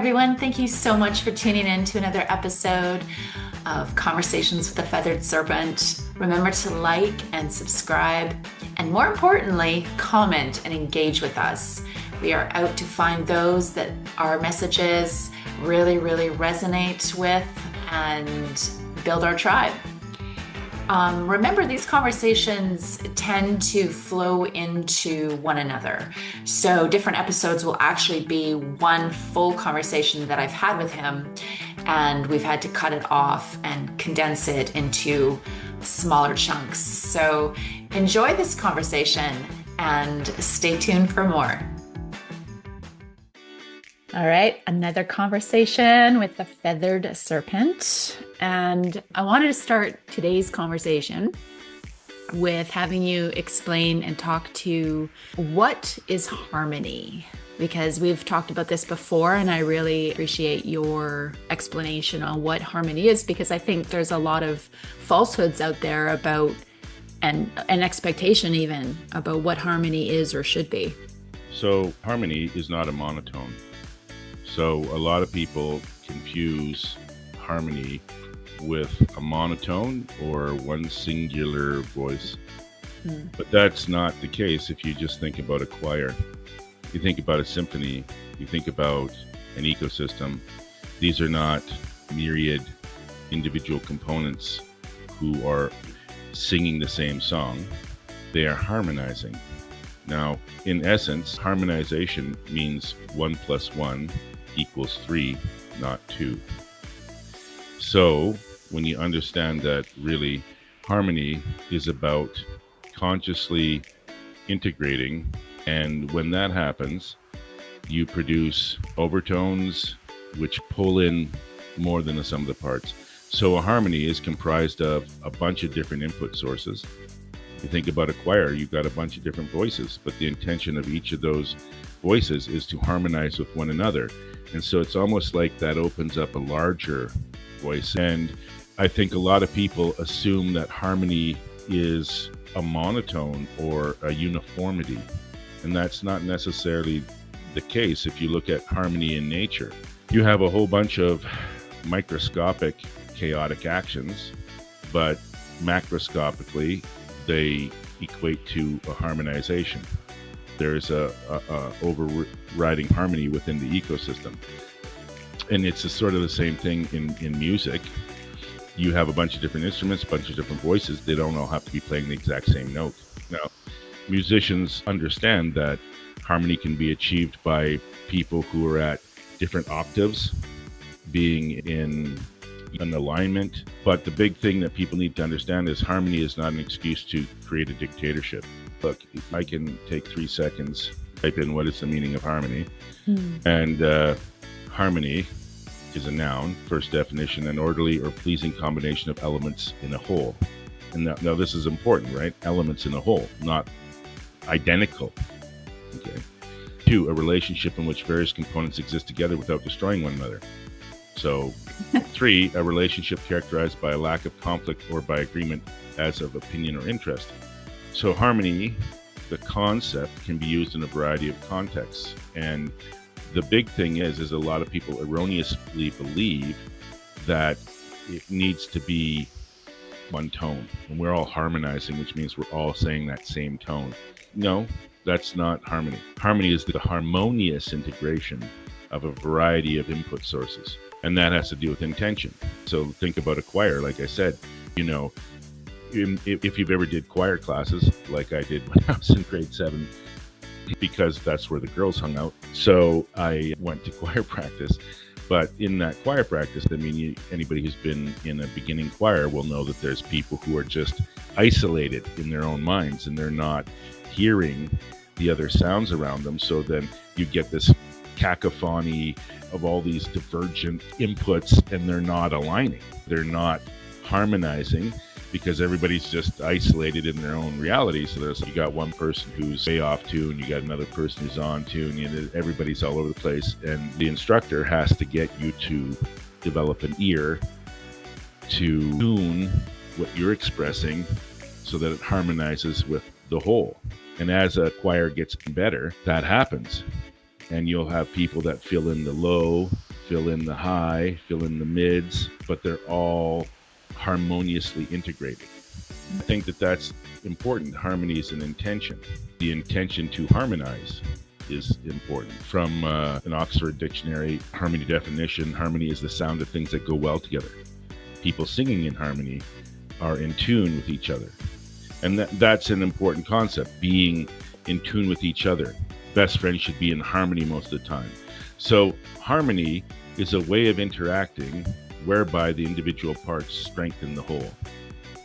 everyone. Thank you so much for tuning in to another episode of Conversations with the Feathered Serpent. Remember to like and subscribe, and more importantly, comment and engage with us. We are out to find those that our messages really resonate with and build our tribe. Remember, these conversations tend to flow into one another. So different episodes will actually be one full conversation that I've had with him, and we've had to cut it off and condense it into smaller chunks. So enjoy this conversation and stay tuned for more. All right, another conversation with the Feathered Serpent. And I wanted to start today's conversation with having you explain and talk to what is harmony, because we've talked about this before, and I really appreciate your explanation on what harmony is, because I think there's a lot of falsehoods out there about, and an expectation even, about what harmony is or should be. So harmony is not a monotone. So a lot of people confuse harmony with a monotone or one singular voice. But that's not the case if you just think about a choir. You think about a symphony, you think about an ecosystem. These are not myriad individual components who are singing the same song. They are harmonizing. Now, in essence, harmonization means 1 + 1 = 3, not 2. So when you understand that really harmony is about consciously integrating, and when that happens, you produce overtones which pull in more than the sum of the parts. So a harmony is comprised of a bunch of different input sources. You think about a choir, you've got a bunch of different voices, but the intention of each of those voices is to harmonize with one another. And so it's almost like that opens up a larger voice. And I think a lot of people assume that harmony is a monotone or a uniformity. And that's not necessarily the case. If you look at harmony in nature, you have a whole bunch of microscopic chaotic actions, but macroscopically, they equate to a harmonization. There's a overriding harmony within the ecosystem. And it's a sort of the same thing in music. You have a bunch of different instruments, a bunch of different voices. They don't all have to be playing the exact same note. Now, musicians understand that harmony can be achieved by people who are at different octaves, being in an alignment. But the big thing that people need to understand is harmony is not an excuse to create a dictatorship. Look, I can take 3 seconds, type in what is the meaning of harmony. And harmony is a noun. First definition, an orderly or pleasing combination of elements in a whole. And now this is important, right? Elements in a whole, not identical. Okay. 2, a relationship in which various components exist together without destroying one another. So 3, a relationship characterized by a lack of conflict or by agreement as of opinion or interest. So harmony, the concept, can be used in a variety of contexts. And the big thing is a lot of people erroneously believe that it needs to be one tone. And we're all harmonizing, which means we're all saying that same tone. No, that's not harmony. Harmony is the harmonious integration of a variety of input sources. And that has to do with intention. So think about a choir, like I said, if you've ever did choir classes, like I did when I was in grade 7, because that's where the girls hung out. So I went to choir practice. But in that choir practice, anybody who's been in a beginning choir will know that there's people who are just isolated in their own minds, and they're not hearing the other sounds around them. So then you get this cacophony of all these divergent inputs, and they're not aligning. They're not harmonizing, because everybody's just isolated in their own reality. So you got one person who's way off tune, you got another person who's on tune, everybody's all over the place. And the instructor has to get you to develop an ear to tune what you're expressing so that it harmonizes with the whole. And as a choir gets better, that happens. And you'll have people that fill in the low, fill in the high, fill in the mids, but they're all harmoniously integrated. I think that that's important. Harmony is an intention. The intention to harmonize is important. From an Oxford Dictionary harmony definition, harmony is the sound of things that go well together. People singing in harmony are in tune with each other. And that's an important concept, being in tune with each other. Best friends should be in harmony most of the time. So harmony is a way of interacting whereby the individual parts strengthen the whole.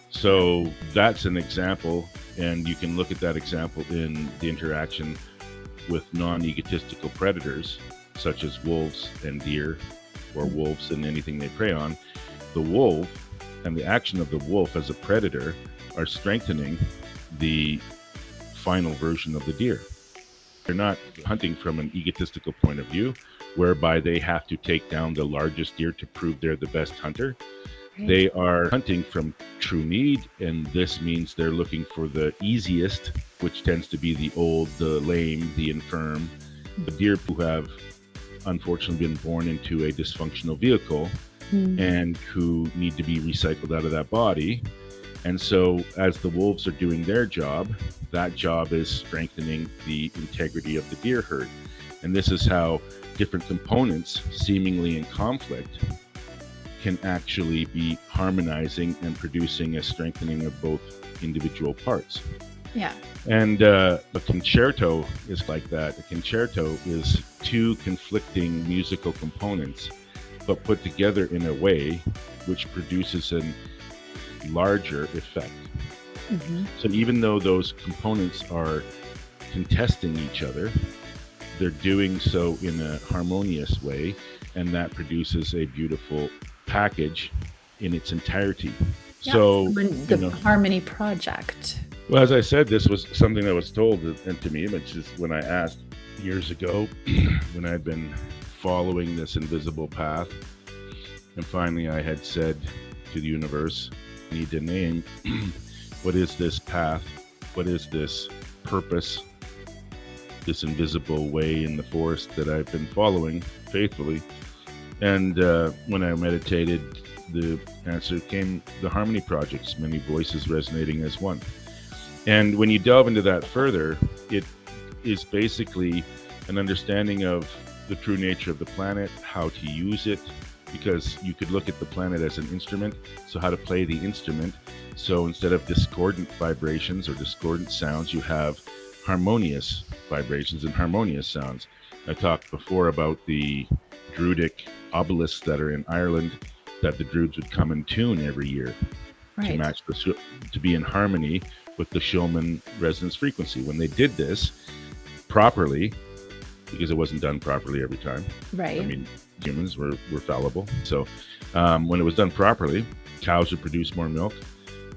So that's an example, and you can look at that example in the interaction with non-egotistical predators, such as wolves and deer, or wolves and anything they prey on. The wolf and the action of the wolf as a predator are strengthening the final version of the deer. They're not hunting from an egotistical point of view, whereby they have to take down the largest deer to prove they're the best hunter. They are hunting from true need, and this means they're looking for the easiest, which tends to be the old, the lame, the infirm, the deer who have unfortunately been born into a dysfunctional vehicle and who need to be recycled out of that body. And so as the wolves are doing their job, that job is strengthening the integrity of the deer herd. And this is how different components, seemingly in conflict, can actually be harmonizing and producing a strengthening of both individual parts. Yeah. And a concerto is like that. A concerto is two conflicting musical components, but put together in a way which produces a larger effect. So even though those components are contesting each other, they're doing so in a harmonious way, and that produces a beautiful package in its entirety. Yeah, so the harmony project. Well, as I said, this was something that was told to me, which is when I asked years ago when I'd been following this invisible path, and finally I had said to the universe, I need to name what is this path, what is this purpose, this invisible way in the forest that I've been following faithfully. And when I meditated, the answer came, the Harmony Projects, many voices resonating as one. And when you delve into that further, it is basically an understanding of the true nature of the planet, how to use it, because you could look at the planet as an instrument, so how to play the instrument. So instead of discordant vibrations or discordant sounds, you have harmonious vibrations and harmonious sounds. I talked before about the Druidic obelisks that are in Ireland, that the Druids would come and tune every year to match to be in harmony with the Schumann resonance frequency. When they did this properly, because it wasn't done properly every time. Right. I mean, humans were fallible. So when it was done properly, cows would produce more milk.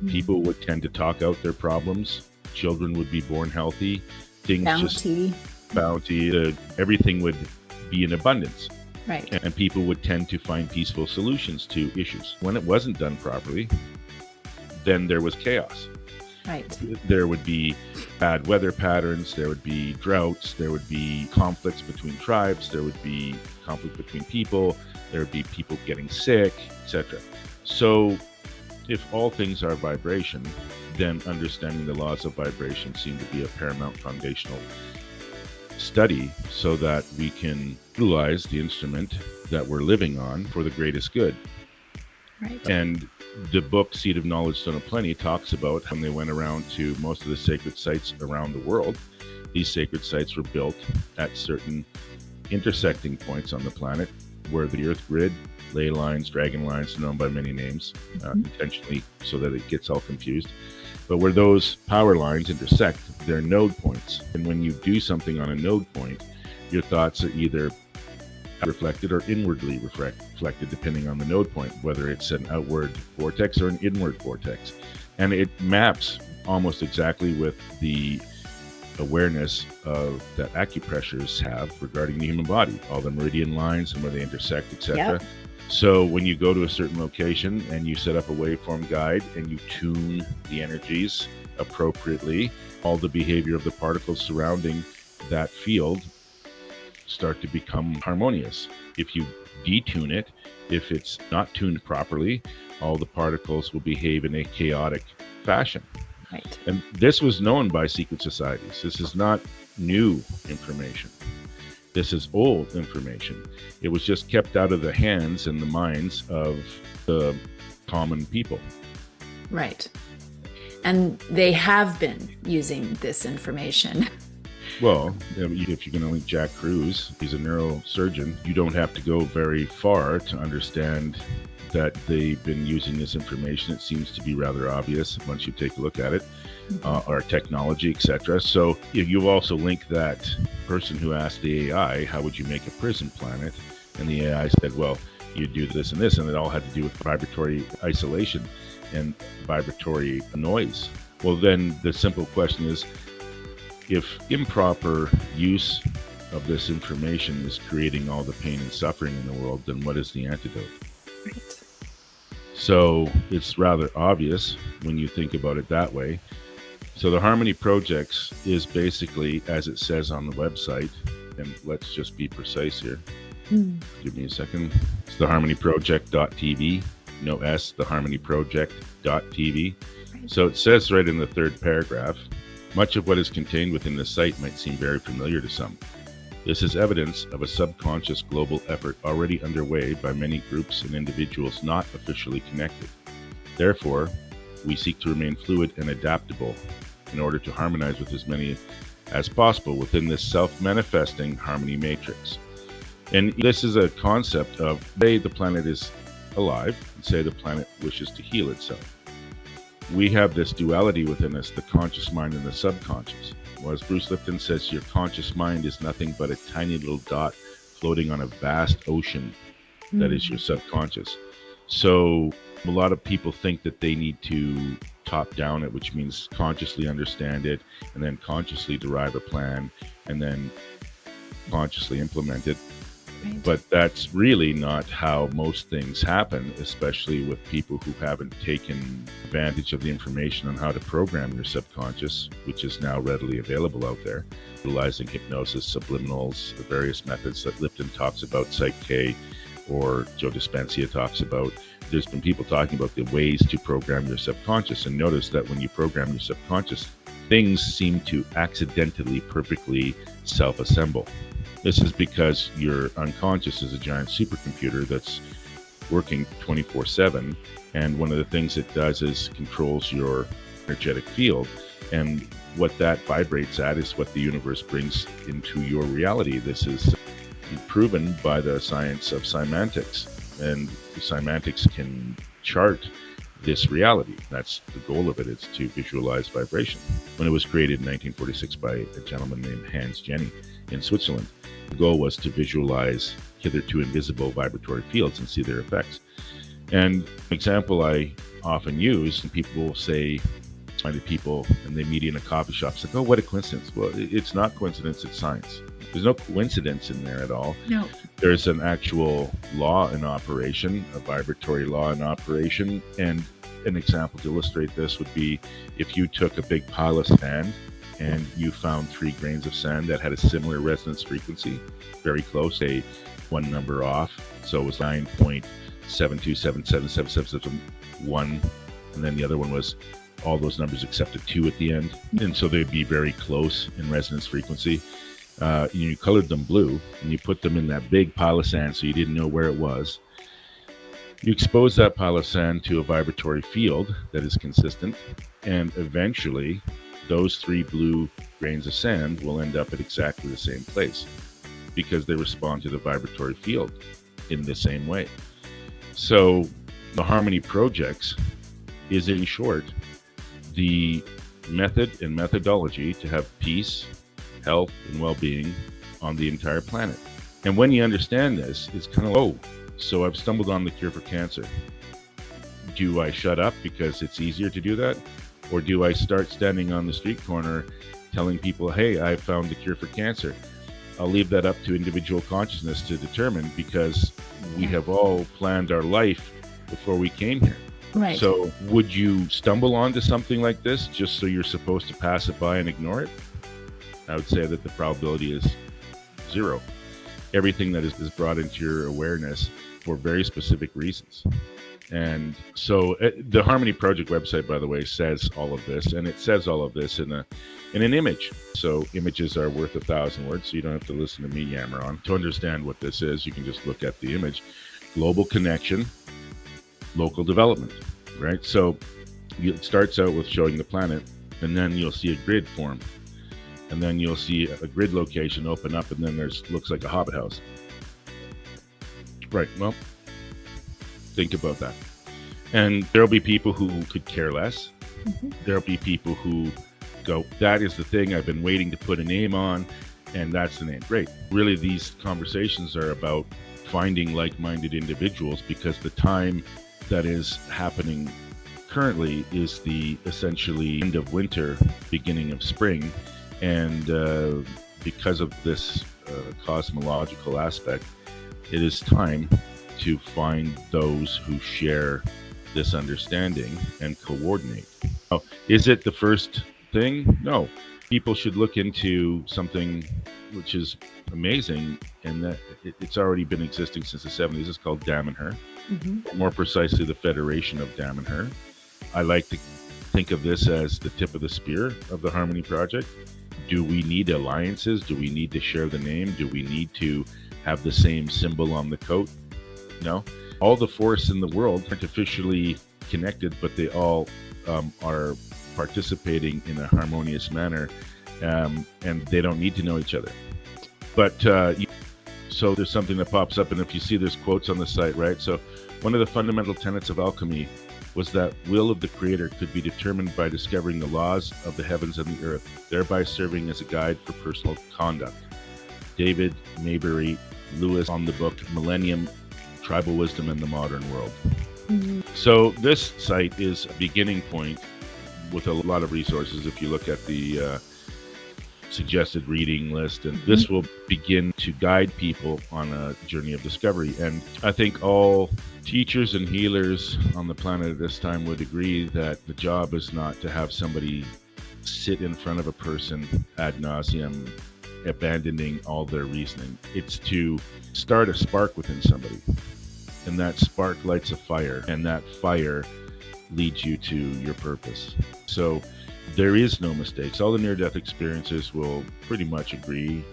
People would tend to talk out their problems. Children would be born healthy. Bounty, everything would be in abundance. Right. And people would tend to find peaceful solutions to issues. When it wasn't done properly, then there was chaos. Right. There would be bad weather patterns, there would be droughts, there would be conflicts between tribes, there would be conflict between people, there would be people getting sick, etc. So if all things are vibration, then understanding the laws of vibration seem to be a paramount foundational study so that we can utilize the instrument that we're living on for the greatest good. Right. And the book Seed of Knowledge, Stone of Plenty talks about when they went around to most of the sacred sites around the world. These sacred sites were built at certain intersecting points on the planet where the earth grid, ley lines, dragon lines, known by many names, intentionally so that it gets all confused. But where those power lines intersect, they're node points. And when you do something on a node point, your thoughts are either reflected or inwardly reflected, depending on the node point, whether it's an outward vortex or an inward vortex. And it maps almost exactly with the awareness that acupressurists have regarding the human body, all the meridian lines and where they intersect, etc. Yep. So when you go to a certain location and you set up a waveform guide and you tune the energies appropriately, all the behavior of the particles surrounding that field start to become harmonious. If you detune it, if it's not tuned properly, all the particles will behave in a chaotic fashion. Right. And this was known by secret societies. This is not new information. This is old information. It was just kept out of the hands and the minds of the common people. Right. And they have been using this information. Well, if you're going to link Jack Cruz, he's a neurosurgeon, you don't have to go very far to understand that they've been using this information. It seems to be rather obvious once you take a look at it, our technology, etc. So you also link that person who asked the AI, how would you make a prison planet? And the AI said, well, you do this and this, and it all had to do with vibratory isolation and vibratory noise. Well, then the simple question is, if improper use of this information is creating all the pain and suffering in the world, then what is the antidote? Right. So it's rather obvious when you think about it that way. So the Harmony Projects is basically, as it says on the website, and let's just be precise here. Give me a second. It's theharmonyproject.tv. No S, theharmonyproject.tv. Right. So it says right in the third paragraph, much of what is contained within this site might seem very familiar to some. This is evidence of a subconscious global effort already underway by many groups and individuals not officially connected. Therefore, we seek to remain fluid and adaptable in order to harmonize with as many as possible within this self-manifesting harmony matrix. And this is a concept of, say the planet is alive, and say the planet wishes to heal itself. We have this duality within us, the conscious mind and the subconscious. Well, as Bruce Lipton says, your conscious mind is nothing but a tiny little dot floating on a vast ocean that is your subconscious. So a lot of people think that they need to top down it, which means consciously understand it and then consciously derive a plan and then consciously implement it. Right. But that's really not how most things happen, especially with people who haven't taken advantage of the information on how to program your subconscious, which is now readily available out there, utilizing hypnosis, subliminals, the various methods that Lipton talks about, Psych K, or Joe Dispenza talks about. There's been people talking about the ways to program your subconscious, and notice that when you program your subconscious, things seem to accidentally perfectly self-assemble. This is because your unconscious is a giant supercomputer that's working 24/7, and one of the things it does is controls your energetic field, and what that vibrates at is what the universe brings into your reality. This is proven by the science of semantics, and semantics can chart this reality. That's the goal of it, is to visualize vibration. When it was created in 1946 by a gentleman named Hans Jenny in Switzerland, the goal was to visualize hitherto invisible vibratory fields and see their effects. And an example I often use, and people will say, find people and they meet in a coffee shop, it's like, oh, what a coincidence. Well, it's not coincidence, it's science. There's no coincidence in there at all. No. There's an actual law in operation, a vibratory law in operation. And an example to illustrate this would be if you took a big pile of sand and you found 3 grains of sand that had a similar resonance frequency, very close, say one number off. So it was 9.727777771, and then the other one was all those numbers except a 2 at the end. And so they'd be very close in resonance frequency. You colored them blue and you put them in that big pile of sand so you didn't know where it was. You expose that pile of sand to a vibratory field that is consistent, and eventually those 3 blue grains of sand will end up at exactly the same place because they respond to the vibratory field in the same way. So the Harmony Projects is, in short, the method and methodology to have peace, health, and well-being on the entire planet. And when you understand this, it's kind of, oh, so I've stumbled on the cure for cancer. Do I shut up because it's easier to do that? Or do I start standing on the street corner telling people, hey, I found the cure for cancer? I'll leave that up to individual consciousness to determine, because we have all planned our life before we came here. Right. So would you stumble onto something like this just so you're supposed to pass it by and ignore it? I would say that the probability is 0. everything that is brought into your awareness for very specific reasons. And so the Harmony Project website, by the way, says all of this, and it says all of this in an image. So images are worth 1,000 words, so you don't have to listen to me yammer on. To understand what this is, you can just look at the image. Global connection, local development, right? So it starts out with showing the planet, and then you'll see a grid form. And then you'll see a grid location open up, and then looks like a hobbit house. Right, well, think about that. And there'll be people who could care less. Mm-hmm. There'll be people who go, that is the thing I've been waiting to put a name on, and that's the name. Great. Really, these conversations are about finding like-minded individuals, because the time that is happening currently is the essentially end of winter, beginning of spring. And because of this cosmological aspect, it is time to find those who share this understanding and coordinate. Now, is it the first thing? No. People should look into something which is amazing, and that it's already been existing since the 70s. It's called Damanhur. Mm-hmm. More precisely, the Federation of Damanhur. I like to think of this as the tip of the spear of the Harmony Project. Do we need alliances? Do we need to share the name? Do we need to have the same symbol on the coat? No. All the forests in the world aren't officially connected, but they all are participating in a harmonious manner, and they don't need to know each other. But so there's something that pops up, and if you see, there's quotes on the site, right? So one of the fundamental tenets of alchemy was that will of the creator could be determined by discovering the laws of the heavens and the earth, thereby serving as a guide for personal conduct. David Maybury Lewis on the book Millennium, Tribal Wisdom in the Modern World. Mm-hmm. So this site is a beginning point with a lot of resources. If you look at the suggested reading list, and mm-hmm. this will begin to guide people on a journey of discovery. And I think all teachers and healers on the planet at this time would agree that the job is not to have somebody sit in front of a person ad nauseum, abandoning all their reasoning. It's to start a spark within somebody, and that spark lights a fire, and that fire leads you to your purpose. So there is no mistakes. All the near-death experiences will pretty much agree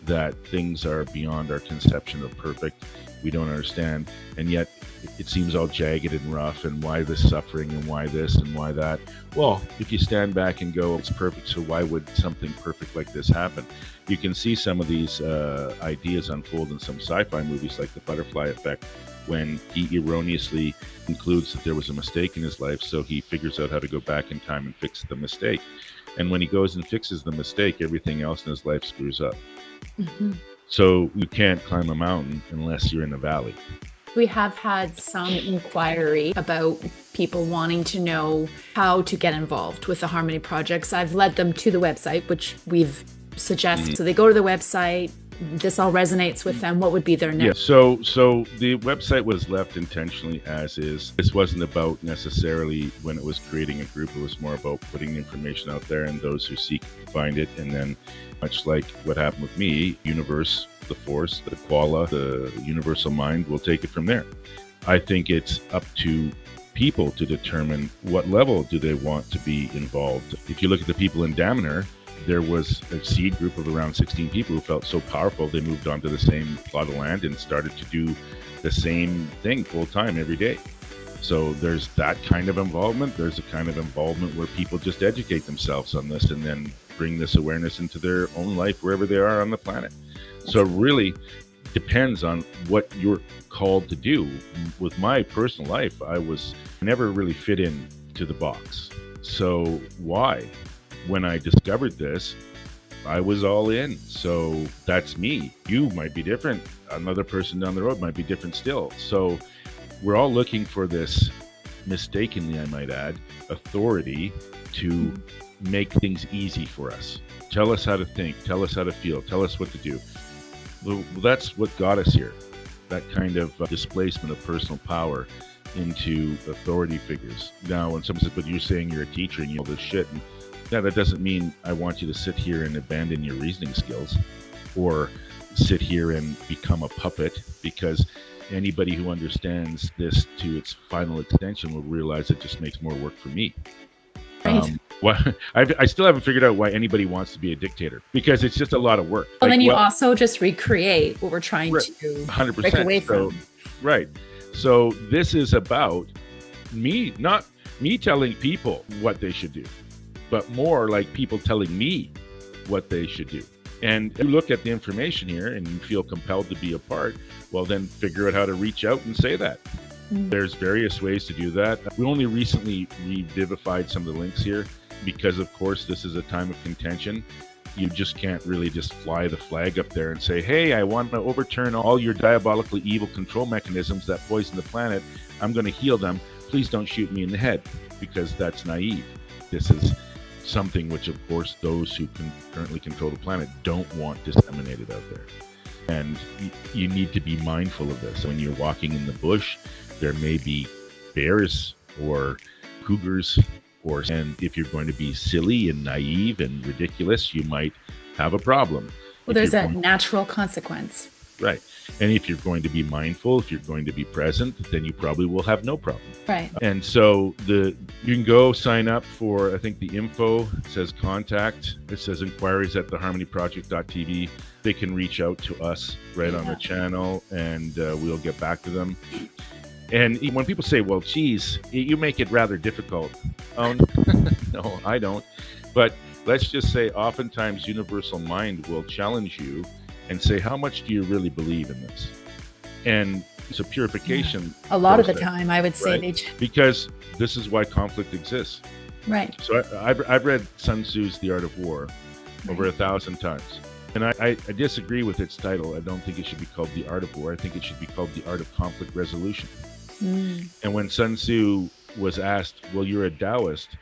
that things are beyond our conception of perfect. We don't understand, and yet it seems all jagged and rough, and why this suffering, and why this, and why that. Well, if you stand back and go, it's perfect, so why would something perfect like this happen? You can see some of these ideas unfold in some sci-fi movies, like The Butterfly Effect, when he erroneously concludes that there was a mistake in his life, so he figures out how to go back in time and fix the mistake. And when he goes and fixes the mistake, everything else in his life screws up. Mm-hmm. So you can't climb a mountain unless you're in a valley. We have had some inquiry about people wanting to know how to get involved with the Harmony projects. I've led them to the website, which we've suggested. Mm-hmm. So they go to the website. This all resonates with them. What would be their next? Yeah, so the website was left intentionally as is. This wasn't about necessarily, when it was creating a group, it was more about putting the information out there, and those who seek find it. And then, much like what happened with me, universe, the force, the koala, the universal mind will take it from there. I think it's up to people to determine what level do they want to be involved. If you look at the people in Damanhur, there was a seed group of around 16 people who felt so powerful they moved onto the same plot of land and started to do the same thing full time every day. So there's that kind of involvement. There's a kind of involvement where people just educate themselves on this and then bring this awareness into their own life wherever they are on the planet. So it really depends on what you're called to do. With my personal life, I never really fit in to the box. So why? When I discovered this, I was all in. So that's me. You might be different. Another person down the road might be different still. So we're all looking for this, mistakenly I might add, authority to make things easy for us. Tell us how to think. Tell us how to feel. Tell us what to do. Well, that's what got us here. That kind of displacement of personal power into authority figures. Now, when someone says, but you're saying you're a teacher and you know this shit, and yeah, that doesn't mean I want you to sit here and abandon your reasoning skills or sit here and become a puppet, because anybody who understands this to its final extension will realize it just makes more work for me. Right. I still haven't figured out why anybody wants to be a dictator, because it's just a lot of work. Well, then you also just recreate what we're trying to 100%. break away from. Right. So this is about me, not me telling people what they should do, but more like people telling me what they should do. And you look at the information here and you feel compelled to be a part, well, then figure out how to reach out and say that. There's various ways to do that. We only recently revivified some of the links here because, of course, this is a time of contention. You just can't really just fly the flag up there and say, hey, I want to overturn all your diabolically evil control mechanisms that poison the planet. I'm going to heal them. Please don't shoot me in the head, because that's naive. This is something which, of course, those who currently control the planet don't want disseminated out there. And you need to be mindful of this. When you're walking in the bush, there may be bears or cougars, and if you're going to be silly and naive and ridiculous, you might have a problem. Well, there's a natural consequence. Right. And if you're going to be mindful, if you're going to be present, then you probably will have no problem. Right. And so you can go sign up for, I think the info says contact. It says inquiries at theharmonyproject.tv. They can reach out to us right on the channel, and we'll get back to them. And when people say, well, geez, you make it rather difficult. No, I don't. But let's just say oftentimes universal mind will challenge you and say, how much do you really believe in this? And it's a purification. A lot of the time, I would say. Right? Because this is why conflict exists. Right. So I've read Sun Tzu's The Art of War over 1,000 times. And I disagree with its title. I don't think it should be called The Art of War. I think it should be called The Art of Conflict Resolution. And when Sun Tzu was asked, well, you're a Taoist,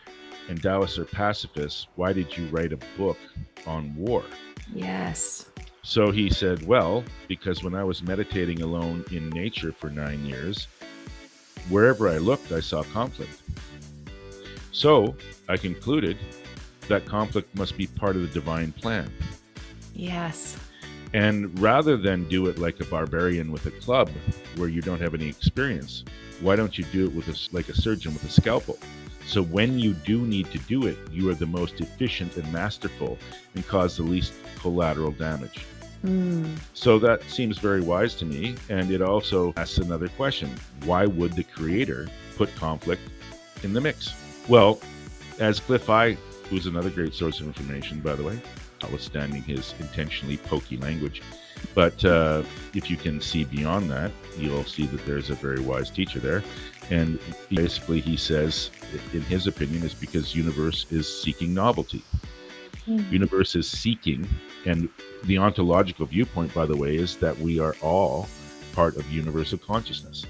and Taoists are pacifists, why did you write a book on war? Yes. So he said, well, because when I was meditating alone in nature for 9 years, wherever I looked, I saw conflict. So I concluded that conflict must be part of the divine plan. Yes. And rather than do it like a barbarian with a club where you don't have any experience, why don't you do it like a surgeon with a scalpel? So when you do need to do it, you are the most efficient and masterful and cause the least collateral damage. So that seems very wise to me. And it also asks another question. Why would the creator put conflict in the mix? Well, as Cliff I, who's another great source of information, by the way, notwithstanding his intentionally pokey language. But if you can see beyond that, you'll see that there's a very wise teacher there. And basically he says, in his opinion, is because universe is seeking novelty. Universe is seeking, and the ontological viewpoint, by the way, is that we are all part of universal consciousness.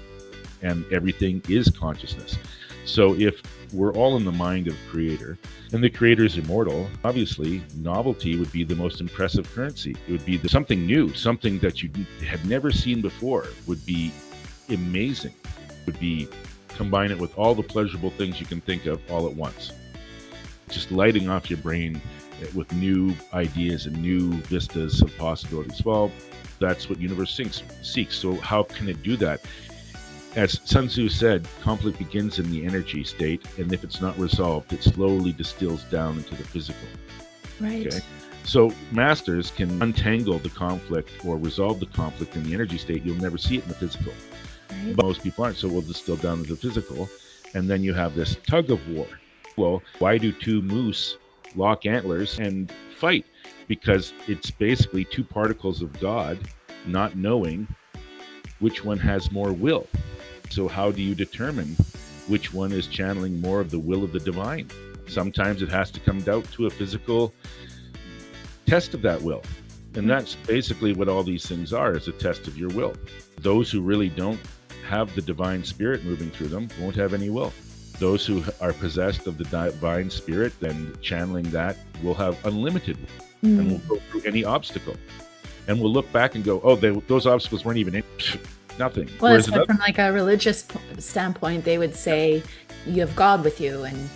And everything is consciousness. So if we're all in the mind of creator, and the creator is immortal, obviously novelty would be the most impressive currency. It would be something new, something that you had never seen before would be amazing. Would be combine it with all the pleasurable things you can think of all at once. Just lighting off your brain with new ideas and new vistas of possibilities. Well, that's what universe seeks. So how can it do that? As Sun Tzu said, conflict begins in the energy state, and if it's not resolved, it slowly distills down into the physical. Right. Okay? So masters can untangle the conflict or resolve the conflict in the energy state. You'll never see it in the physical. Right. But most people aren't, so we'll distill down into the physical. And then you have this tug of war. Well, why do two moose lock antlers and fight? Because it's basically two particles of God not knowing which one has more will. So how do you determine which one is channeling more of the will of the divine? Sometimes it has to come down to a physical test of that will. And that's basically what all these things are, is a test of your will. Those who really don't have the divine spirit moving through them won't have any will. Those who are possessed of the divine spirit and channeling that will have unlimited will, and will go through any obstacle. And we'll look back and go, oh, those obstacles weren't even nothing. Well, that's why from like a religious standpoint, they would say you have God with you, and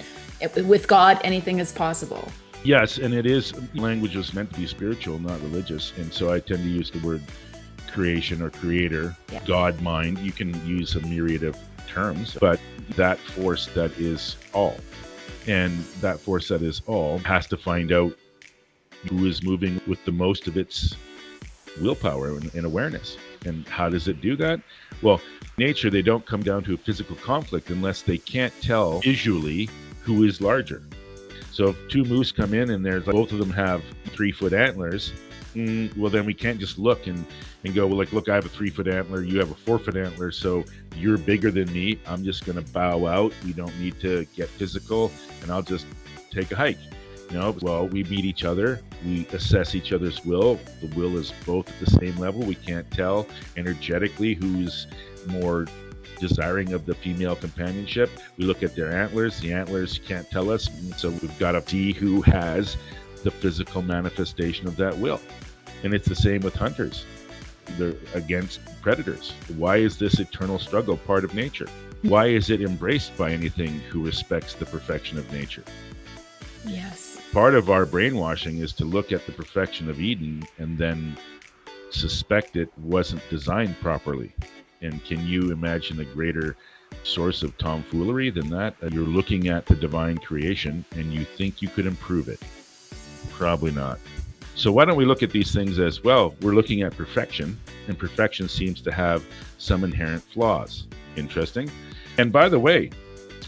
with God, anything is possible. Yes, and it is, language was meant to be spiritual, not religious. And so I tend to use the word creation or creator, God, mind. You can use a myriad of terms, but that force that is all. And that force that is all has to find out who is moving with the most of its willpower and awareness. And how does it do that? Well, nature, they don't come down to a physical conflict unless they can't tell visually who is larger. So if two moose come in and there's both of them have 3-foot antlers, well, then we can't just look and go, well, like, look, I have a 3-foot antler, you have a 4-foot antler, so you're bigger than me. I'm just going to bow out. We don't need to get physical, and I'll just take a hike. Well, we meet each other. We assess each other's will. The will is both at the same level. We can't tell energetically who's more desiring of the female companionship. We look at their antlers. The antlers can't tell us. So we've got to see who has the physical manifestation of that will. And it's the same with hunters. They're against predators. Why is this eternal struggle part of nature? Why is it embraced by anything who respects the perfection of nature? Yes. Part of our brainwashing is to look at the perfection of Eden and then suspect it wasn't designed properly. And can you imagine a greater source of tomfoolery than that? You're looking at the divine creation and you think you could improve it. Probably not. So why don't we look at these things as, well, we're looking at perfection, and perfection seems to have some inherent flaws. Interesting. And by the way,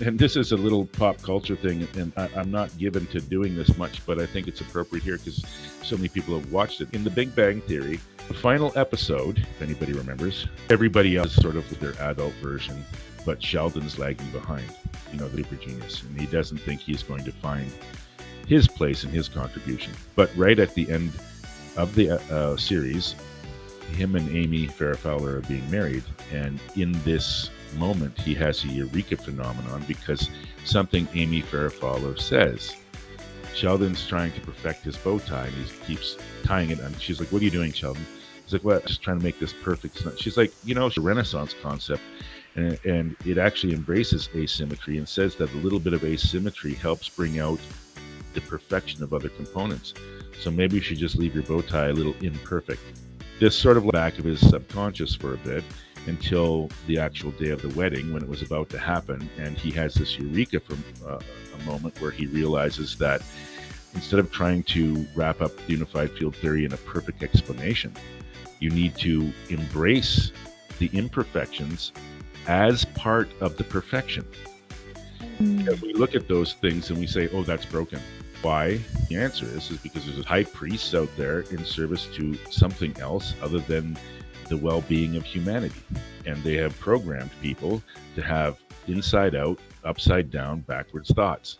and this is a little pop culture thing, and I'm not given to doing this much, but I think it's appropriate here because so many people have watched it. In The Big Bang Theory, the final episode, if anybody remembers, everybody else is sort of their adult version, but Sheldon's lagging behind, the super genius, and he doesn't think he's going to find his place and his contribution. But right at the end of the series, him and Amy Farrah Fowler are being married, and in this moment he has a eureka phenomenon because something Amy Farrah Fowler says. Sheldon's trying to perfect his bow tie and he keeps tying it, and she's like, "What are you doing, Sheldon?" He's like, "Well, just trying to make this perfect." She's like, it's a Renaissance concept, and it actually embraces asymmetry and says that a little bit of asymmetry helps bring out the perfection of other components. So maybe you should just leave your bow tie a little imperfect. This sort of back of his subconscious for a bit until the actual day of the wedding when it was about to happen, and he has this eureka from a moment where he realizes that instead of trying to wrap up the unified field theory in a perfect explanation, you need to embrace the imperfections as part of the perfection. Because we look at those things and we say, oh, that's broken. Why? The answer is because there's a high priest out there in service to something else other than the well-being of humanity. And they have programmed people to have inside out, upside down, backwards thoughts.